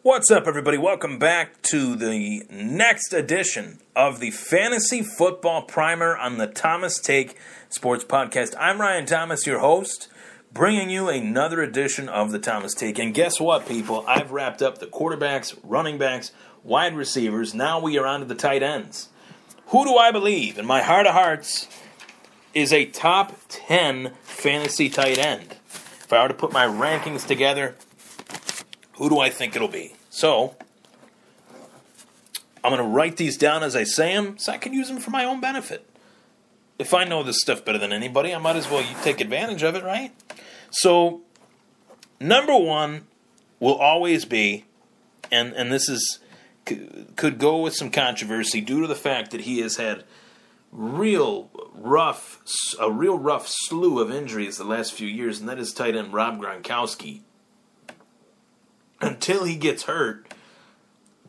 What's up, everybody? Welcome back to the next edition of the Fantasy Football Primer on the Thomas Take Sports Podcast. I'm Ryan Thomas, your host, bringing you another edition of the Thomas Take. And guess what, people? I've wrapped up the quarterbacks, running backs, wide receivers. Now we are on to the tight ends. Who do I believe, in my heart of hearts, is a top 10 fantasy tight end? If I were to put my rankings together, who do I think it'll be? So, I'm going to write these down as I say them so I can use them for my own benefit. If I know this stuff better than anybody, I might as well take advantage of it, right? So, number one will always be, and this is could go with some controversy due to the fact that he has had a real rough slew of injuries the last few years, and that is tight end Rob Gronkowski. Until he gets hurt,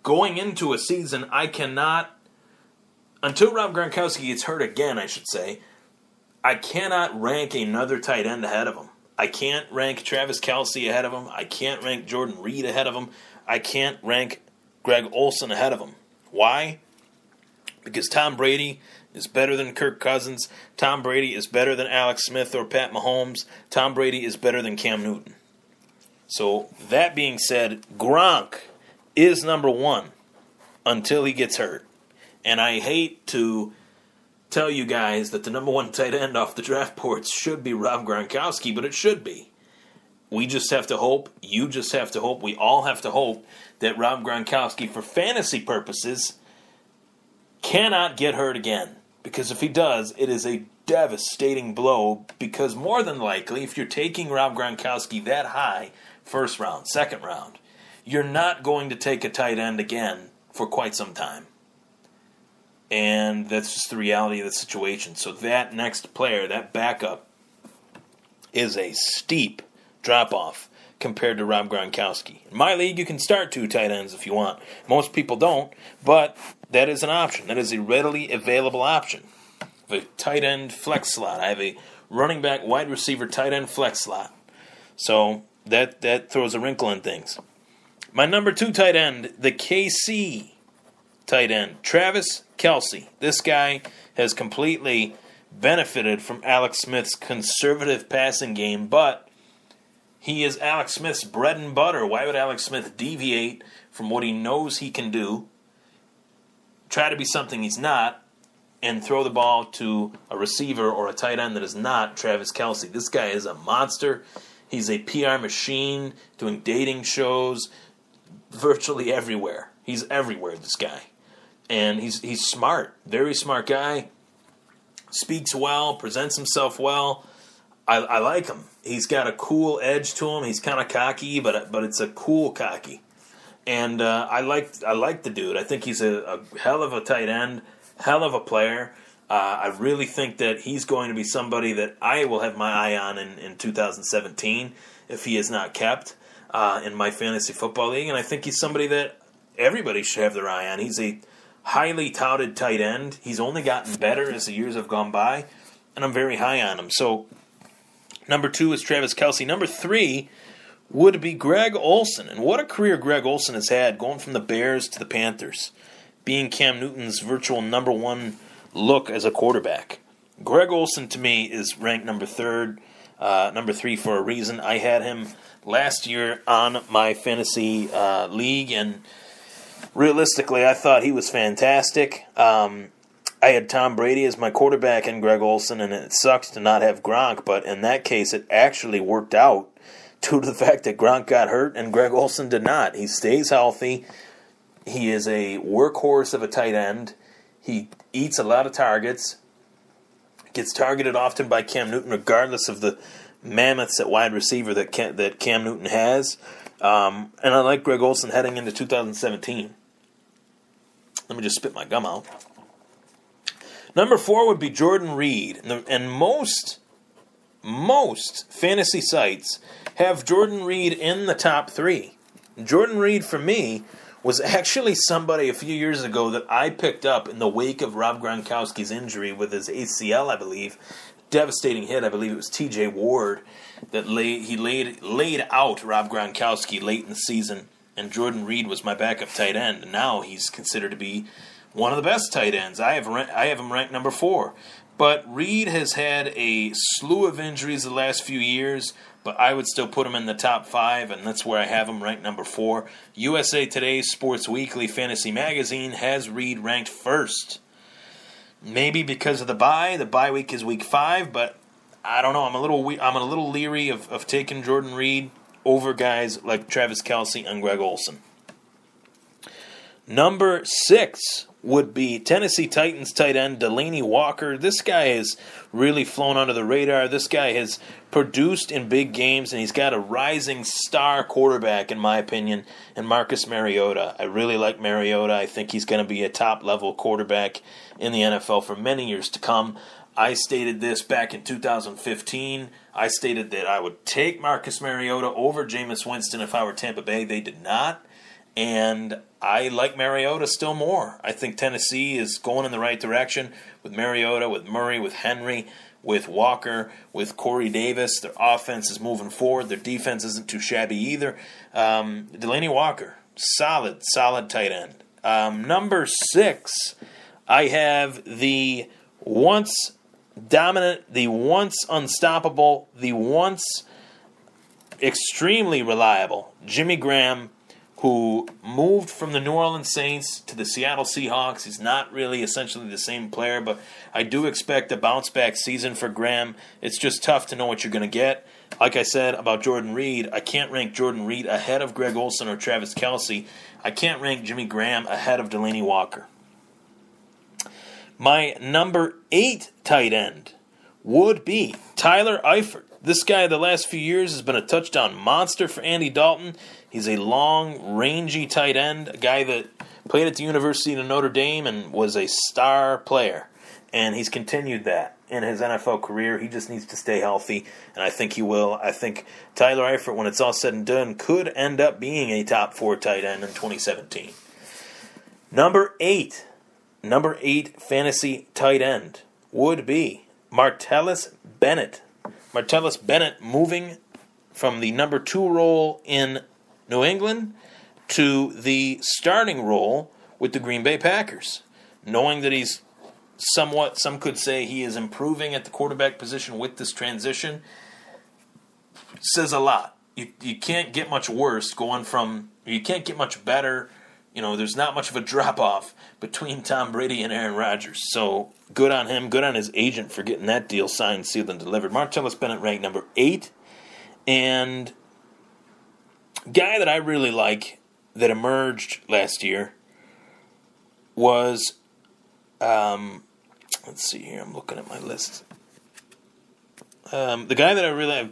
going into a season, until Rob Gronkowski gets hurt again, I should say, I cannot rank another tight end ahead of him. I can't rank Travis Kelce ahead of him. I can't rank Jordan Reed ahead of him. I can't rank Greg Olsen ahead of him. Why? Because Tom Brady is better than Kirk Cousins. Tom Brady is better than Alex Smith or Pat Mahomes. Tom Brady is better than Cam Newton. So, that being said, Gronk is number one until he gets hurt. And I hate to tell you guys that the number one tight end off the draft boards should be Rob Gronkowski, but it should be. We just have to hope, you just have to hope, we all have to hope that Rob Gronkowski, for fantasy purposes, cannot get hurt again. Because if he does, it is a devastating blow, because more than likely, if you're taking Rob Gronkowski that high, first round, second round, you're not going to take a tight end again for quite some time. And that's just the reality of the situation. So that next player, that backup, is a steep drop-off compared to Rob Gronkowski. In my league, you can start two tight ends if you want. Most people don't, but that is an option. That is a readily available option. I have a tight end flex slot. I have a running back, wide receiver, tight end flex slot. So that throws a wrinkle in things. My number two tight end, the KC tight end, Travis Kelce. This guy has completely benefited from Alex Smith's conservative passing game, but he is Alex Smith's bread and butter. Why would Alex Smith deviate from what he knows he can do, try to be something he's not, and throw the ball to a receiver or a tight end that is not Travis Kelce? This guy is a monster. He's a PR machine, doing dating shows virtually everywhere. He's everywhere, this guy. And he's smart, very smart guy, speaks well, presents himself well. I like him. He's got a cool edge to him. He's kind of cocky, but it's a cool cocky. And I like the dude. I think he's a hell of a tight end, hell of a player. I really think that he's going to be somebody that I will have my eye on in 2017 if he is not kept in my fantasy football league. And I think he's somebody that everybody should have their eye on. He's a highly touted tight end. He's only gotten better as the years have gone by, and I'm very high on him. So number two is Travis Kelce. Number three would be Greg Olsen. And what a career Greg Olsen has had, going from the Bears to the Panthers, being Cam Newton's virtual number one look as a quarterback. Greg Olsen, to me, is ranked number three for a reason. I had him last year on my fantasy league, and realistically, I thought he was fantastic. I had Tom Brady as my quarterback and Greg Olsen, and it sucks to not have Gronk, but in that case, it actually worked out due to the fact that Gronk got hurt and Greg Olsen did not. He stays healthy. He is a workhorse of a tight end. He eats a lot of targets, gets targeted often by Cam Newton, regardless of the mammoths at wide receiver that Cam Newton has. And I like Greg Olsen heading into 2017. Let me just spit my gum out. Number four would be Jordan Reed. And most fantasy sites have Jordan Reed in the top three. Jordan Reed, for me, was actually somebody a few years ago that I picked up in the wake of Rob Gronkowski's injury with his ACL, I believe. Devastating hit. I believe it was T.J. Ward that laid out Rob Gronkowski late in the season and Jordan Reed was my backup tight end. And now he's considered to be one of the best tight ends. I have him ranked number 4. But Reed has had a slew of injuries the last few years, but I would still put him in the top 5, and that's where I have him ranked number 4. USA Today's Sports Weekly Fantasy Magazine has Reed ranked first. Maybe because of the bye. The bye week is week 5, but I don't know. I'm a little leery of taking Jordan Reed over guys like Travis Kelce and Greg Olsen. Number 6 would be Tennessee Titans tight end Delanie Walker. This guy has really flown under the radar. This guy has produced in big games, and he's got a rising star quarterback, in my opinion, in Marcus Mariota. I really like Mariota. I think he's going to be a top-level quarterback in the NFL for many years to come. I stated this back in 2015. I stated that I would take Marcus Mariota over Jameis Winston if I were Tampa Bay. They did not. And I like Mariota still more. I think Tennessee is going in the right direction with Mariota, with Murray, with Henry, with Walker, with Corey Davis. Their offense is moving forward. Their defense isn't too shabby either. Delanie Walker, solid tight end. Number 6, I have the once dominant, the once unstoppable, the once extremely reliable Jimmy Graham, who moved from the New Orleans Saints to the Seattle Seahawks. He's not really essentially the same player, but I do expect a bounce-back season for Graham. It's just tough to know what you're going to get. Like I said about Jordan Reed, I can't rank Jordan Reed ahead of Greg Olsen or Travis Kelce. I can't rank Jimmy Graham ahead of Delanie Walker. My number 8 tight end would be Tyler Eifert. This guy the last few years has been a touchdown monster for Andy Dalton. He's a long, rangy tight end, a guy that played at the University of Notre Dame and was a star player. And he's continued that in his NFL career. He just needs to stay healthy, and I think he will. I think Tyler Eifert, when it's all said and done, could end up being a top 4 tight end in 2017. Number 8 fantasy tight end would be Martellus Bennett. Martellus Bennett moving from the number 2 role in New England to the starting role with the Green Bay Packers. Knowing that he's somewhat, some could say he is improving at the quarterback position with this transition, says a lot. You can't get much worse going from, you can't get much better. There's not much of a drop-off between Tom Brady and Aaron Rodgers. So good on him, good on his agent for getting that deal signed, sealed, and delivered. Martellus Bennett ranked number 8. And guy that I really like that emerged last year was, let's see here, I'm looking at my list. The guy that I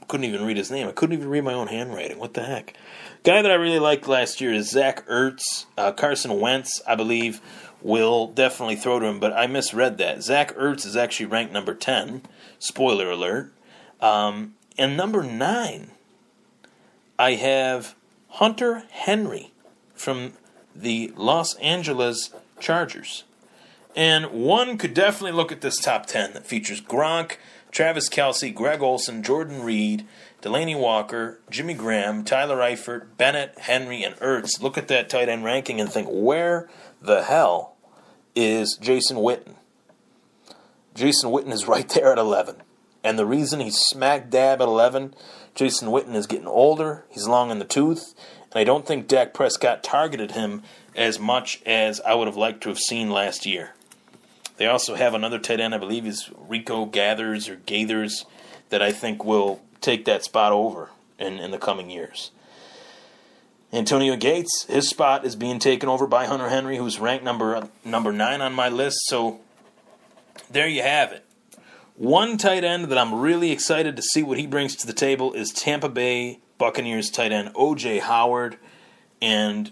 couldn't even read his name. I couldn't even read my own handwriting. What the heck? Guy that I really liked last year is Zach Ertz. Carson Wentz, I believe, will definitely throw to him, but I misread that. Zach Ertz is actually ranked number 10. Spoiler alert. And number 9, I have Hunter Henry from the Los Angeles Chargers. And one could definitely look at this top 10 that features Gronk, Travis Kelce, Greg Olsen, Jordan Reed, Delanie Walker, Jimmy Graham, Tyler Eifert, Bennett, Henry, and Ertz. Look at that tight end ranking and think, where the hell is Jason Witten? Jason Witten is right there at 11. And the reason he's smack dab at 11, Jason Witten is getting older, he's long in the tooth, and I don't think Dak Prescott targeted him as much as I would have liked to have seen last year. They also have another tight end, I believe is Rico Gathers, that I think will take that spot over in the coming years. Antonio Gates, his spot is being taken over by Hunter Henry, who's ranked number 9 on my list. So there you have it. One tight end that I'm really excited to see what he brings to the table is Tampa Bay Buccaneers tight end O.J. Howard. And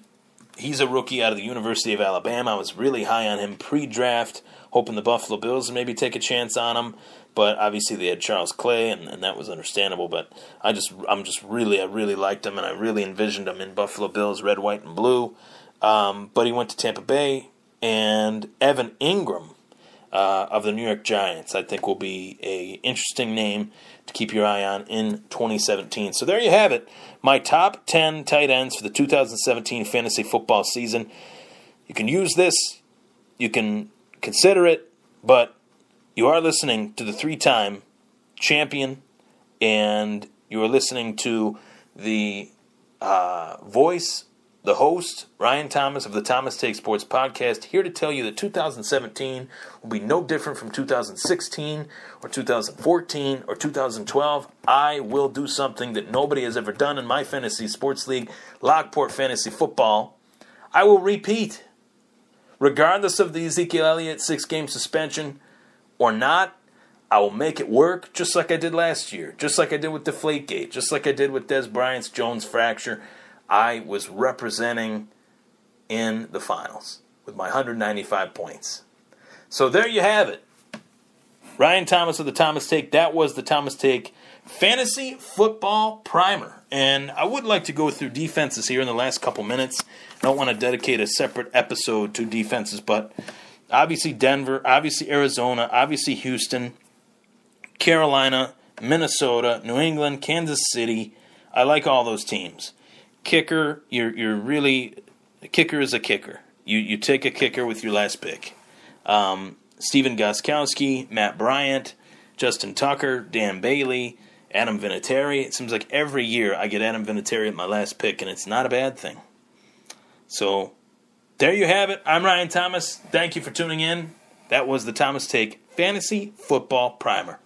he's a rookie out of the University of Alabama. I was really high on him pre-draft, hoping the Buffalo Bills would maybe take a chance on him. But obviously they had Charles Clay, and that was understandable. But I really liked him, and I really envisioned him in Buffalo Bills, red, white, and blue. But he went to Tampa Bay, and Evan Ingram, of the New York Giants, I think will be an interesting name to keep your eye on in 2017. So there you have it. My top 10 tight ends for the 2017 fantasy football season. You can use this. You can consider it. But you are listening to the 3-time champion. And you are listening to the voice, the host, Ryan Thomas of the Thomas Take Sports Podcast, here to tell you that 2017 will be no different from 2016 or 2014 or 2012. I will do something that nobody has ever done in my fantasy sports league, Lockport Fantasy Football. I will repeat. Regardless of the Ezekiel Elliott 6-game suspension or not, I will make it work just like I did last year, just like I did with Deflategate, just like I did with Des Bryant's Jones fracture. I was representing in the finals with my 195 points. So there you have it. Ryan Thomas of the Thomas Take. That was the Thomas Take Fantasy Football Primer. And I would like to go through defenses here in the last couple minutes. I don't want to dedicate a separate episode to defenses, but obviously Denver, obviously Arizona, obviously Houston, Carolina, Minnesota, New England, Kansas City. I like all those teams. Kicker, you're really a kicker is a kicker. You take a kicker with your last pick. Stephen Gostkowski, Matt Bryant, Justin Tucker, Dan Bailey, Adam Vinatieri. It seems like every year I get Adam Vinatieri at my last pick, and it's not a bad thing. So there you have it. I'm Ryan Thomas. Thank you for tuning in. That was the Thomas Take Fantasy Football Primer.